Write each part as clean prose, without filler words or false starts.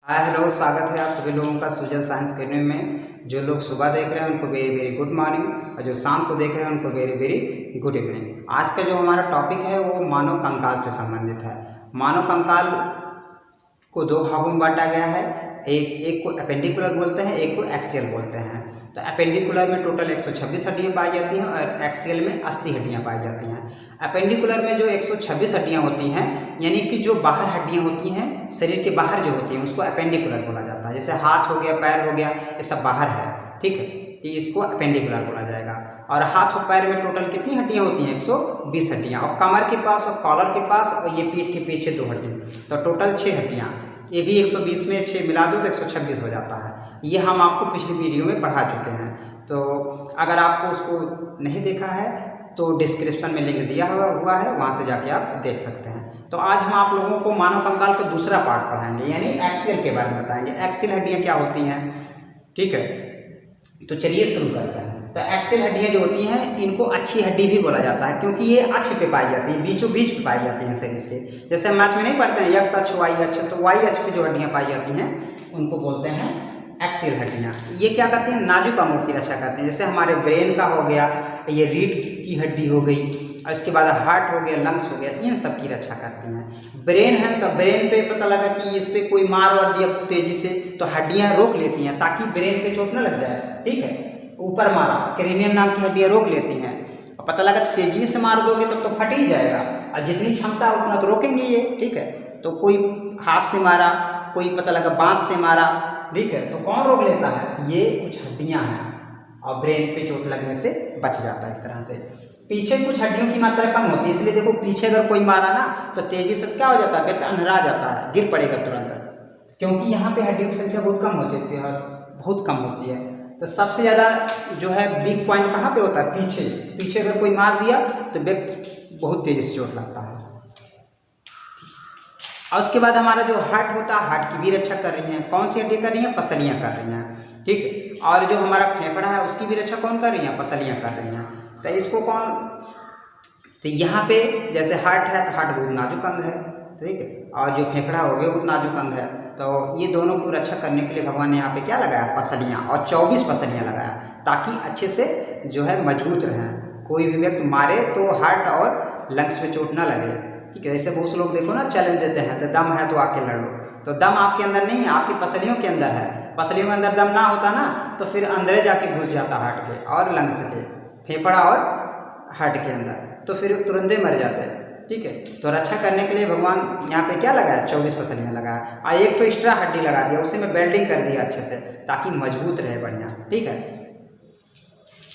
Hi hello, स्वागत है आप सभी लोगों का सुजल साइंस अकेडमी में। जो लोग सुबह देख रहे हैं उनको वेरी वेरी गुड मॉर्निंग और जो शाम को देख रहे हैं उनको वेरी वेरी गुड इवनिंग। आज का जो हमारा टॉपिक है वो मानव कंकाल से संबंधित है। मानव कंकाल को दो भागों में बांटा गया है। एक को अपेंडिकुलर बोलते हैं, एक को एक्सियल बोलते हैं। तो अपेंडिकुलर में टोटल 126 हड्डियाँ पाई जाती हैं और एक्सियल में 80 हड्डियाँ पाई जाती हैं। अपेंडिकुलर में जो 126 हड्डियाँ होती हैं, यानी कि जो बाहर हड्डियाँ होती हैं शरीर के बाहर जो होती हैं, उसको अपेंडिकुलर बोला जाता है। जैसे हाथ हो गया, पैर हो गया, ये सब बाहर है, ठीक है, तो इसको अपेंडिकुलर बोला जाएगा। और हाथ और पैर में टोटल कितनी हड्डियाँ होती हैं? 120 हड्डियाँ। और कमर के पास और कॉलर के पास और ये पीठ के पीछे 2 हड्डी, तो टोटल 6 हड्डियाँ। ये भी 120 में 6 मिला दो तो 126 हो जाता है। ये हम आपको पिछली वीडियो में पढ़ा चुके हैं। तो अगर आपको उसको नहीं देखा है तो डिस्क्रिप्शन में लिंक दिया हुआ है, वहाँ से जाके आप देख सकते हैं। तो आज हम आप लोगों को मानव कंकाल का दूसरा पार्ट पढ़ाएंगे, यानी एक्सियल के बारे में बताएंगे। एक्सियल हड्डियाँ क्या होती हैं, ठीक है। तो चलिए शुरू करते हैं। तो एक्सियल हड्डियाँ जो होती हैं, इनको अच्छी हड्डी भी बोला जाता है, क्योंकि ये अक्ष पे पाई जाती है, बीचों बीच पे पाई जाती हैं शरीर के। जैसे मैथ में नहीं पढ़ते हैं एक्स अक्ष वाई अक्ष, तो वाई अक्ष पे जो हड्डियाँ पाई जाती हैं उनको बोलते हैं एक्सियल हड्डियाँ। ये क्या करती हैं? नाजुक अंगों की रक्षा करती हैं। जैसे हमारे ब्रेन का हो गया, ये रीढ़ की हड्डी हो गई, और इसके बाद हार्ट हो गया, लंग्स हो गया, इन सब की रक्षा करती हैं। ब्रेन है तो ब्रेन पे पता लगा कि इस पर कोई मार वार दिया तेजी से, तो हड्डियाँ रोक लेती हैं ताकि ब्रेन पे चोट न लग जाए, ठीक है। ऊपर मारा, क्रेनियम नाम की हड्डियाँ रोक लेती हैं। और पता लगा तेजी से मार दोगे तब तो फट ही जाएगा, और जितनी क्षमता उतना तो रोकेंगे ये, ठीक है। तो कोई हाथ से मारा, कोई पता लगा बांस से मारा, ठीक है, तो कौन रोक लेता है? ये कुछ हड्डियां हैं, और ब्रेन पे चोट लगने से बच जाता है इस तरह से। पीछे कुछ हड्डियों की मात्रा कम होती है, इसलिए देखो पीछे अगर कोई मारा ना तो तेजी से क्या हो जाता है? व्यक्ति अंधरा जाता है, गिर पड़ेगा तुरंत, क्योंकि यहाँ पे हड्डियों की संख्या बहुत कम होती है, बहुत कम होती है। तो सबसे ज़्यादा जो है वीक पॉइंट कहाँ पे होता है? पीछे। पीछे अगर कोई मार दिया तो व्यक्ति बहुत तेजी से चोट लगता है। और उसके बाद हमारा जो हार्ट होता है, हार्ट की भी रक्षा कर रही हैं। कौन सी हड्डी कर रही हैं? पसलियाँ कर रही हैं, ठीक है। और जो हमारा फेफड़ा है उसकी भी रक्षा कौन कर रही हैं? पसलियाँ कर रही हैं। तो इसको कौन, तो यहाँ पे जैसे हार्ट है तो हार्ट बहुत नाजुक अंग है, ठीक है, और जो फेफड़ा हो गया बहुत नाजुक अंग है। तो ये दोनों को रक्षा करने के लिए भगवान ने यहाँ पे क्या लगाया? पसलियाँ, और 24 पसलियाँ लगाया, ताकि अच्छे से जो है मजबूत रहें। कोई भी व्यक्ति मारे तो हार्ट और लंग्स पे चोट ना लगे, ठीक है। ऐसे बहुत से लोग देखो ना चैलेंज देते हैं, तो दम है तो आके लड़ लो, तो दम आपके अंदर नहीं है, आपकी पसलियों के अंदर है। पसलियों के अंदर दम ना होता ना तो फिर अंदर जाके घुस जाता हार्ट के और लंग्स के, फेफड़ा और हार्ट के अंदर, तो फिर तुरंत मर जाते हैं, ठीक है। तो रक्षा करने के लिए भगवान यहाँ पे क्या लगाया? 24 पसलियाँ लगाया, और एक तो एक्स्ट्रा हड्डी लगा दिया, उसी में बेल्डिंग कर दिया अच्छे से, ताकि मजबूत रहे बढ़िया, ठीक है।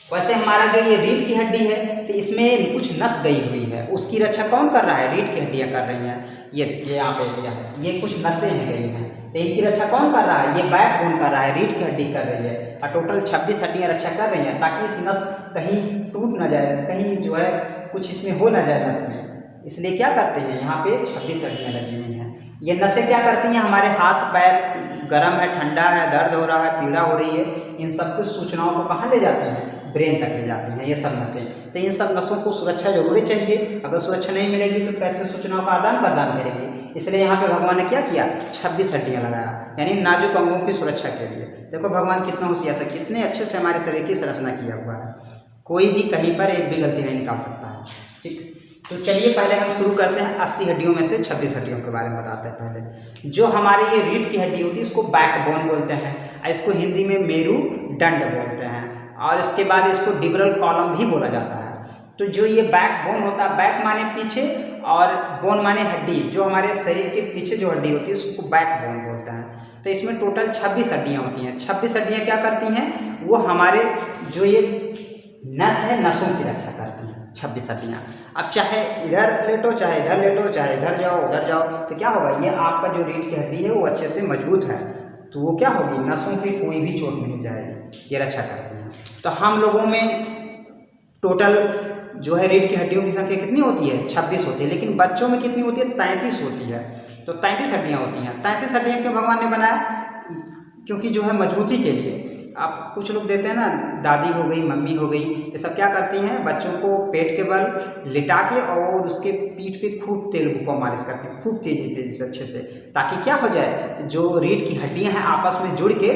वैसे हमारा जो ये रीढ़ की हड्डी है, तो इसमें कुछ नस गई हुई है, उसकी रक्षा कौन कर रहा है? रीढ़ की हड्डियाँ कर रही हैं। ये यहाँ पे दिया है, ये कुछ नसें हैं गई हैं, तो इनकी रक्षा कौन कर रहा है? ये बैकबोन कर रहा है, रीढ़ की हड्डी कर रही है। और टोटल 26 हड्डियाँ रक्षा कर रही हैं, ताकि इस नस कहीं टूट ना जाए, कहीं जो है कुछ इसमें हो ना जाए नस में। इसलिए क्या करते हैं? यहाँ पे 26 हड्डियाँ लगी हुई हैं। ये नसें क्या करती हैं? हमारे हाथ पैर गर्म है, ठंडा है, दर्द हो रहा है, पीड़ा हो रही है, इन सब कुछ सूचनाओं को कहाँ ले जाती हैं? ब्रेन तक ले जाती हैं ये सब नसें। तो इन सब नसों को सुरक्षा जरूरी चाहिए, अगर सुरक्षा नहीं मिलेगी तो कैसे सूचनाओं का आदान प्रदान करेंगे? इसलिए यहाँ पे भगवान ने क्या किया? 26 हड्डियाँ लगाया, यानी नाजुक अंगों की सुरक्षा के लिए। देखो भगवान कितना होशियार था, कितने अच्छे से हमारे शरीर की संरचना किया हुआ है, कोई भी कहीं पर एक भी गलती नहीं निकाल सकता है, ठीक। तो चलिए पहले हम शुरू करते हैं 80 हड्डियों में से 26 हड्डियों के बारे में बताते हैं। पहले जो हमारी ये रीढ़ की हड्डी होती है इसको बैकबोन बोलते हैं, इसको हिंदी में मेरुदंड बोलते हैं, और इसके बाद इसको डिब्रल कॉलम भी बोला जाता है। तो जो ये बैकबोन होता है, बैक माने पीछे और बोन माने हड्डी, जो हमारे शरीर के पीछे जो हड्डी होती है उसको बैकबोन बोलते हैं। तो इसमें टोटल 26 हड्डियाँ होती हैं। 26 हड्डियाँ क्या करती हैं? वो हमारे जो ये नस है, नसों की रक्षा करती हैं 26 हड्डियाँ। अब चाहे इधर लेटो, चाहे इधर लेटो, चाहे इधर जाओ उधर जाओ, तो क्या होगा? ये आपका जो रीढ़ की हड्डी है वो अच्छे से मजबूत है, तो वो क्या होगी? नसों पे कोई भी चोट नहीं जाएगी, ये रक्षा करती हैं। तो हम लोगों में टोटल जो है रीढ़ की हड्डियों की संख्या कितनी होती है? 26 होती है, लेकिन बच्चों में कितनी होती है? 33 होती है। तो 33 हड्डियाँ होती हैं। 33 हड्डियाँ क्यों भगवान ने बनाया? क्योंकि जो है मजबूती के लिए। आप कुछ लोग देते हैं ना, दादी हो गई, मम्मी हो गई, ये सब क्या करती हैं, बच्चों को पेट के बल लिटा के और उसके पीठ पे खूब तेल को मालिश करती हैं, खूब तेजी से अच्छे से, ताकि क्या हो जाए, जो रीढ़ की हड्डियां हैं आपस में जुड़ के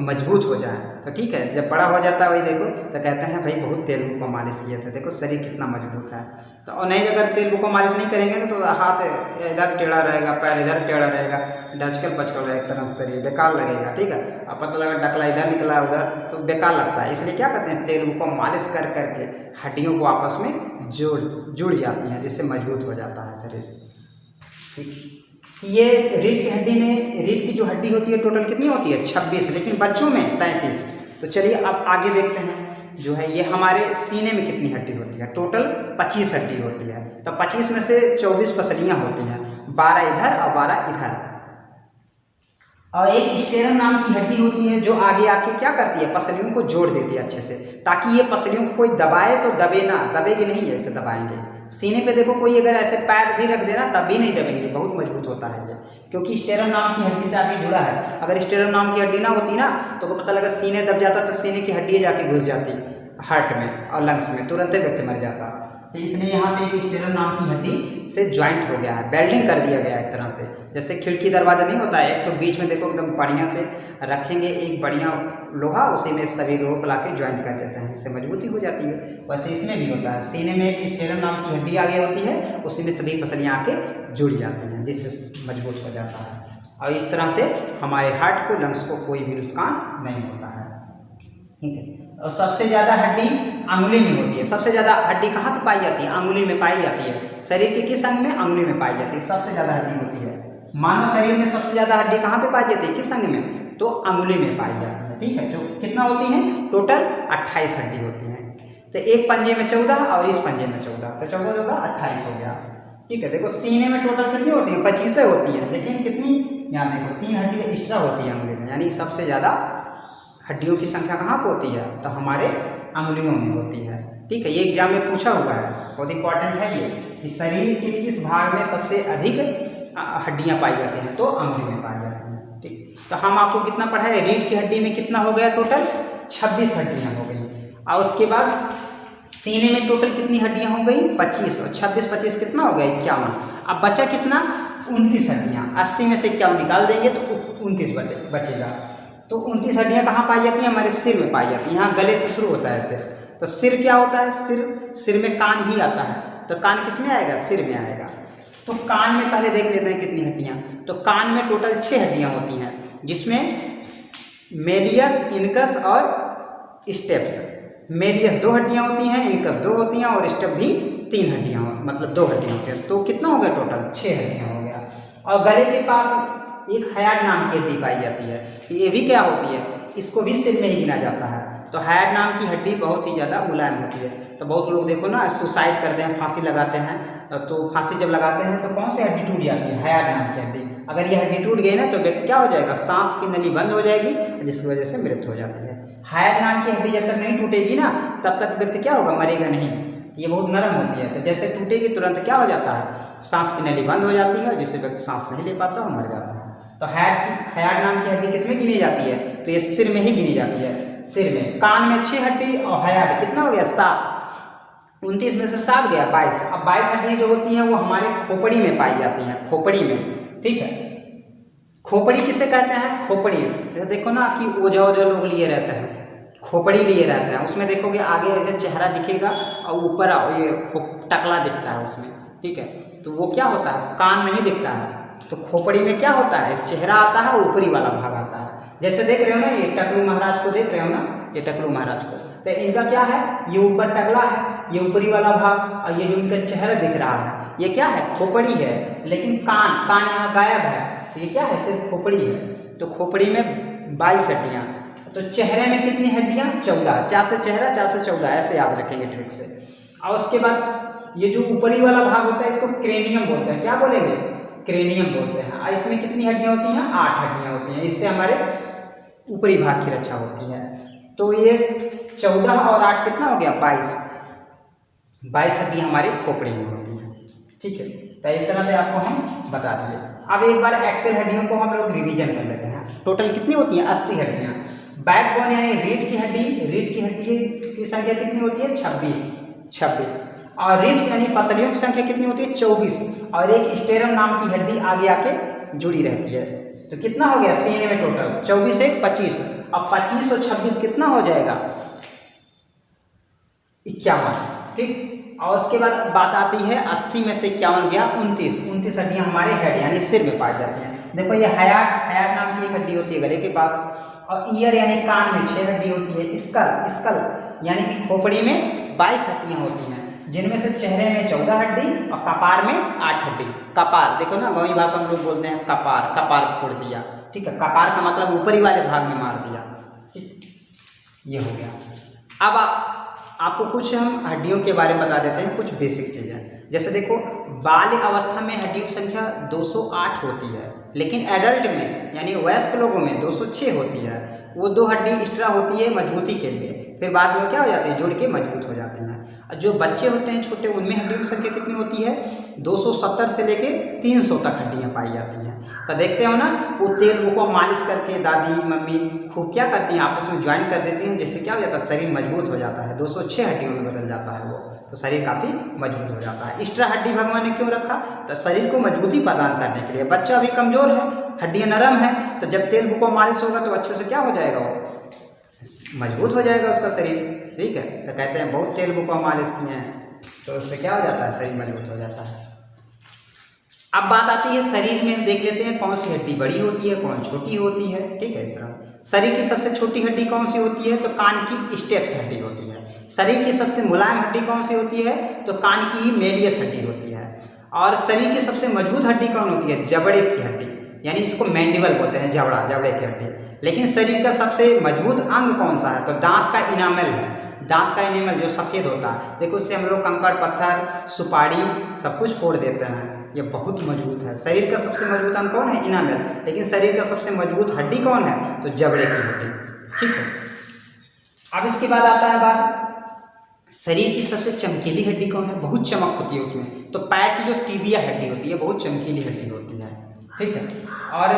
मजबूत हो जाए। तो ठीक है, जब बड़ा हो जाता है वही देखो तो कहते हैं भाई बहुत तेल को मालिश किए थे, देखो शरीर कितना मजबूत है। तो और नहीं, अगर तेल को मालिश नहीं करेंगे ना तो हाथ इधर टेढ़ा रहेगा, पैर इधर टेढ़ा रहेगा, डचकल पचकल रहेगा, एक तरह से शरीर बेकार लगेगा। ठीक है, अब पता लगा डकला इधर निकला उधर तो बेकार लगता है। इसलिए क्या करते हैं, तेल को मालिश कर करके हड्डियों को आपस में जुड़ जाती हैं, जिससे मजबूत हो जाता है शरीर। ठीक, ये रीढ़ की हड्डी में, रीढ़ की जो हड्डी होती है टोटल कितनी होती है, 26, लेकिन बच्चों में 33। तो चलिए अब आगे देखते हैं, जो है ये हमारे सीने में कितनी हड्डी होती है, टोटल 25 हड्डी होती है। तो 25 में से 24 पसलियाँ होती हैं, 12 इधर और 12 इधर। और एक स्टेरन नाम की हड्डी होती है जो आगे आके क्या करती है, पसलियों को जोड़ देती है अच्छे से, ताकि ये पसलियों को कोई दबाए तो दबे ना, दबेगी नहीं, ऐसे दबाएंगे। सीने पे देखो कोई अगर ऐसे पैर भी रख देना तब भी नहीं दबेंगे, बहुत मजबूत होता है ये, क्योंकि स्टेरन नाम की हड्डी से आगे जुड़ा है। अगर स्टेरन नाम की हड्डी ना होती ना तो पता लगा सीने दब जाता, तो सीने की हड्डी जाके घुस जाती हार्ट में और लंग्स में, तुरंत व्यक्ति मर जाता। तो इसलिए यहाँ पे एक स्टेरन नाम की हड्डी से ज्वाइंट हो गया है, बेल्डिंग कर दिया गया है एक तरह से, जैसे खिड़की दरवाजा नहीं होता है, एक तो बीच में देखो एकदम बढ़िया से रखेंगे एक बढ़िया लोहा, उसी में सभी लोगों को ला के ज्वाइंट कर देते हैं, इससे मजबूती हो जाती है। वैसे इसमें भी होता है, सीने में एक स्टेरन नाम की हड्डी आगे होती है, उसी में सभी पसलियाँ आके जुड़ जाती हैं, जिससे मजबूत हो जाता है। और इस तरह से हमारे हार्ट को, लंग्स को कोई भी नुकसान नहीं होता है। ठीक है, और सबसे ज़्यादा हड्डी अंगुली में होती है। सबसे ज़्यादा हड्डी कहाँ पे पाई जाती है, अंगुली में पाई जाती है। शरीर के किस अंग में, अंगुली में पाई जाती है, सबसे ज़्यादा हड्डी होती है। मानव शरीर में सबसे ज़्यादा हड्डी कहाँ पे पाई जाती है, किस अंग में, तो अंगुली में पाई जाती है। ठीक है, जो कितना होती है, टोटल 28 हड्डी होती हैं। तो एक पंजे में 14 और इस पंजे में 14, तो 14 होगा 28 हो गया। ठीक है, देखो सीने में टोटल कितनी होती है, 25 होती है, लेकिन कितनी, यहाँ देखो 3 हड्डी एक्स्ट्रा होती है अंगुली में, यानी सबसे ज़्यादा हड्डियों की संख्या कहाँ पर होती है, तो हमारे अंगुलियों में होती है। ठीक है, ये एग्जाम में पूछा हुआ है, बहुत इंपॉर्टेंट है ये, कि शरीर के किस भाग में सबसे अधिक हड्डियाँ पाई जाती हैं, तो अंगुली में पाई जाती हैं। ठीक, तो हम आपको कितना पढ़ाए, रीढ़ की हड्डी में कितना हो गया, टोटल 26 हड्डियाँ हो गई। और उसके बाद सीने में टोटल कितनी हड्डियाँ हो गई, 25, और 26 25 कितना हो गया, 51। अब बचा कितना, 29 हड्डियाँ। 80 में से 51 निकाल देंगे तो 29 बचेगा। तो 29 हड्डियाँ कहाँ पाई जाती हैं, हमारे सिर में पाई जाती हैं। यहाँ गले से शुरू होता है सिर, तो सिर क्या होता है, सिर में कान भी आता है, तो कान किस में आएगा, सिर में आएगा। तो कान में पहले देख लेते हैं कितनी हड्डियाँ। तो कान में टोटल 6 हड्डियाँ होती हैं, जिसमें मेलियस, इनकस और स्टेप्स। मेलियस 2 हड्डियाँ होती हैं, इनकस 2 होती हैं, और स्टेप भी 3 हड्डियाँ, मतलब 2 हड्डियाँ होती हैं। तो कितना हो गया, टोटल 6 हड्डियाँ हो गया। और गले के पास एक हयाड नाम की हड्डी पाई जाती है, ये भी क्या होती है, इसको भी सिर में ही गिना जाता है। तो हयाड नाम की हड्डी बहुत ही ज़्यादा मुलायम होती है। तो बहुत लोग देखो ना सुसाइड करते हैं, फांसी लगाते हैं, तो फांसी जब लगाते हैं तो कौन सी हड्डी टूट जाती है, हयाड नाम की हड्डी। अगर ये हड्डी टूट गई ना तो व्यक्ति क्या हो जाएगा, सांस की नली बंद हो जाएगी, जिसकी वजह से मृत्यु हो जाती है। हयाड नाम की हड्डी जब तक नहीं टूटेगी ना तब तक व्यक्ति क्या होगा, मरेगा नहीं। ये बहुत नरम होती है, तो जैसे टूटेगी तुरंत क्या हो जाता है, सांस की नली बंद हो जाती है, जिससे व्यक्ति सांस नहीं ले पाता और मर जाता है। तो हयाड नाम की हड्डी किस में गिनी जाती है, तो ये सिर में ही गिनी जाती है, सिर में। कान में 6 हड्डी और हयाड कितना हो गया, 7। 29 में से 7 गया 22। अब 22 हड्डियाँ जो होती हैं वो हमारे खोपड़ी में पाई जाती हैं, खोपड़ी में। ठीक है, खोपड़ी किसे कहते हैं, खोपड़ी। जैसे देखो ना कि ओझा लोग लिए रहते हैं, खोपड़ी लिए रहते हैं, उसमें देखोगे आगे ऐसे चेहरा दिखेगा और ऊपर ये टकला दिखता है उसमें। ठीक है, तो वो क्या होता है, कान नहीं दिखता है। तो खोपड़ी में क्या होता है, चेहरा आता है, ऊपरी वाला भाग आता है। जैसे देख रहे हो ना, ये टकलू महाराज को देख रहे हो ना, ये टकलू महाराज को, तो इनका क्या है, ये ऊपर टकला है, ये ऊपरी वाला भाग, और ये जो इनका चेहरा दिख रहा है ये क्या है, खोपड़ी है। लेकिन कान यहाँ गायब है, तो ये क्या है, सिर्फ खोपड़ी है। तो खोपड़ी में 22 हड्डियाँ। तो चेहरे में कितनी हड्डियाँ, 14। 4 से चेहरा, 4 से 14, ऐसे याद रखेंगे ट्रिक से। और उसके बाद ये जो ऊपरी वाला भाग होता है इसको क्रेनियम बोलते हैं। क्या बोलेंगे, क्रेनियम बोलते हैं। और इसमें कितनी हड्डियाँ होती हैं, 8 हड्डियाँ होती हैं। इससे हमारे ऊपरी भाग की रक्षा होती है। तो ये 14 और 8 कितना हो गया, 22 हड्डियाँ हमारे खोपड़ी में होती हैं। ठीक है, तो इस तरह से आपको हम बता दिए। अब एक बार एक्सेल हड्डियों को हम लोग रिवीजन कर लेते हैं। टोटल कितनी होती हैं, 80 हड्डियाँ। बैकबोन यानी रीढ़ की हड्डी की संख्या कितनी होती है? 26। और रिब्स यानी पसलियों की संख्या कितनी होती है? 24। और एक स्टेरम नाम की हड्डी आगे आके जुड़ी रहती है। तो कितना हो गया सीने में टोटल? 24 एक 25, अब 25 और 26 कितना हो जाएगा? 51। ठीक। और उसके बाद बात आती है 80 में से 51 गया 29 हड्डियां हमारे हेड यानी सिर में पाई जाती हैं। देखो ये हयात नाम की एक हड्डी होती है गले के पास, और ईयर यानी कान में 6 हड्डी होती है। स्कल यानी कि खोपड़ी में 22 हड्डियां होती हैं, जिनमें से चेहरे में 14 हड्डी और कपार में 8 हड्डी। कपार देखो ना, गाँवी भाषा में लोग बोलते हैं कपार फोड़ दिया। ठीक है, कपार का मतलब ऊपरी वाले भाग में मार दिया। ठीक, ये हो गया। अब आपको कुछ हम हड्डियों के बारे में बता देते हैं, कुछ बेसिक चीज़ें। जैसे देखो, बाल्य अवस्था में हड्डियों की संख्या 208 होती है, लेकिन एडल्ट में यानी वयस्क लोगों में 206 होती है। वो 2 हड्डी एक्स्ट्रा होती है मजबूती के लिए, फिर बाद में क्या हो जाती है? जुड़ के मजबूत हो जाते हैं। जो बच्चे होते हैं छोटे, उनमें हड्डियों की संख्या कितनी होती है? 270 से लेके 300 तक हड्डियाँ पाई जाती हैं। तो देखते हो ना, वो तेल को मालिश करके दादी मम्मी खूब क्या करती हैं, आपस में ज्वाइन कर देती हैं, जिससे क्या हो जाता है? शरीर मजबूत हो जाता है। 206 हड्डियों में बदल जाता है वो, तो शरीर काफ़ी मजबूत हो जाता है। एक्स्ट्रा हड्डी भगवान ने क्यों रखा? तो शरीर को मजबूती प्रदान करने के लिए। बच्चा अभी कमज़ोर है, हड्डियाँ नरम है, तो जब तेल को मालिश होगा तो अच्छे से क्या हो जाएगा? वो मजबूत हो जाएगा उसका शरीर। ठीक है, तो कहते हैं बहुत तेल बुका मालिश किए हैं, तो उससे क्या हो जाता है? शरीर मजबूत हो जाता है। अब बात आती है शरीर में, देख लेते हैं कौन सी हड्डी बड़ी होती है, कौन छोटी होती है। ठीक है, इस तरह शरीर की सबसे छोटी हड्डी कौन सी होती है? तो कान की स्टेप्स हड्डी होती है। शरीर की सबसे मुलायम हड्डी कौन सी होती है? तो कान की ही मेलियस हड्डी होती है। और शरीर की सबसे मजबूत हड्डी कौन होती है? जबड़े की हड्डी, यानी इसको मैंडिबल बोलते हैं, जबड़े की हड्डी। लेकिन शरीर का सबसे मजबूत अंग कौन सा है? तो दांत का इनामल है। दांत का इनामल जो सफ़ेद होता है, देखो उससे हम लोग कंकड़ पत्थर सुपारी सब कुछ फोड़ देते हैं, ये बहुत मजबूत है। शरीर का सबसे मजबूत अंग कौन है? इनामल। लेकिन शरीर का सबसे मजबूत हड्डी कौन है? तो जबड़े की हड्डी। ठीक है, अब इसके बाद आता है बात, शरीर की सबसे चमकीली हड्डी कौन है? बहुत चमक होती है उसमें। तो पैर की जो टिबिया हड्डी होती है, बहुत चमकीली हड्डी होती है। ठीक है, और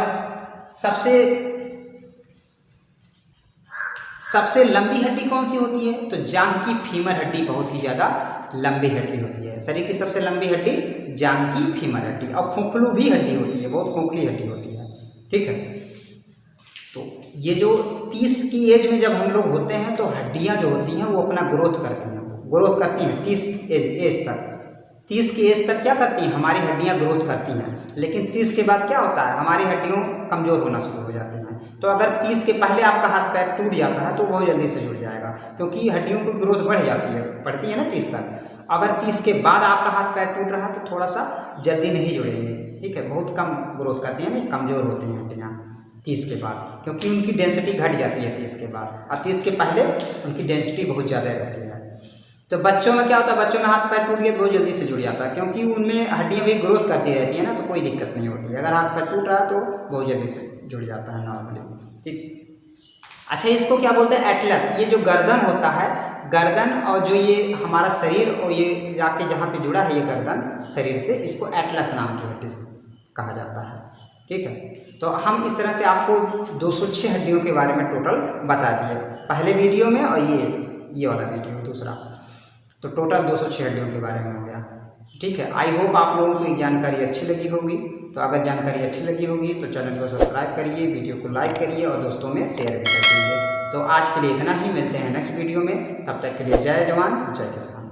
सबसे लंबी हड्डी कौन सी होती है? तो जांघ की फीमर हड्डी बहुत ही ज़्यादा लंबी हड्डी होती है। शरीर की सबसे लंबी हड्डी जांघ की फीमर हड्डी। और खोखलू भी हड्डी होती है, बहुत खोखली हड्डी होती है। ठीक है, तो ये जो 30 की एज में जब हम लोग होते हैं, तो हड्डियां जो होती हैं वो अपना ग्रोथ करती हैं 30 एज तक। 30 की एज तक क्या करती हैं? हमारी हड्डियां ग्रोथ करती हैं। लेकिन 30 के बाद क्या होता है? हमारी हड्डियों कमज़ोर होना शुरू हो जाती हैं। तो अगर 30 के पहले आपका हाथ पैर टूट जाता है तो बहुत जल्दी से जुड़ जाएगा, क्योंकि हड्डियों की ग्रोथ बढ़ती है ना 30 तक। अगर 30 के बाद आपका हाथ पैर टूट रहा है तो थोड़ा सा जल्दी नहीं जुड़ेंगे। ठीक है, बहुत कम ग्रोथ करती हैं, नहीं कमज़ोर होती हैं हड्डियाँ 30 के बाद, क्योंकि उनकी डेंसिटी घट जाती है 30 के बाद, और 30 के पहले उनकी डेंसिटी बहुत ज़्यादा रहती है। तो बच्चों में क्या होता है? बच्चों में हाथ पैर टूट गया तो बहुत जल्दी से जुड़ जाता है, क्योंकि उनमें हड्डियाँ भी ग्रोथ करती रहती है ना, तो कोई दिक्कत नहीं होती है। अगर हाथ पैर टूट रहा है तो बहुत जल्दी से जुड़ जाता है नॉर्मली। ठीक, अच्छा, इसको क्या बोलते हैं? एटलस। ये जो गर्दन होता है, गर्दन और जो ये हमारा शरीर और ये जाके जहाँ पे जुड़ा है ये गर्दन शरीर से, इसको एटलस नाम की हड्डी कहा जाता है। ठीक है, तो हम इस तरह से आपको 206 हड्डियों के बारे में टोटल बता दिए पहले वीडियो में, और ये वाला वीडियो दूसरा, तो टोटल 206 हड्डियों के बारे में हो गया। ठीक है, आई होप आप लोगों को ये जानकारी अच्छी लगी होगी। तो अगर जानकारी अच्छी लगी होगी तो चैनल को सब्सक्राइब करिए, वीडियो को लाइक करिए और दोस्तों में शेयर भी कर दीजिए। तो आज के लिए इतना ही, मिलते हैं नेक्स्ट वीडियो में। तब तक के लिए जय जवान जय किसान।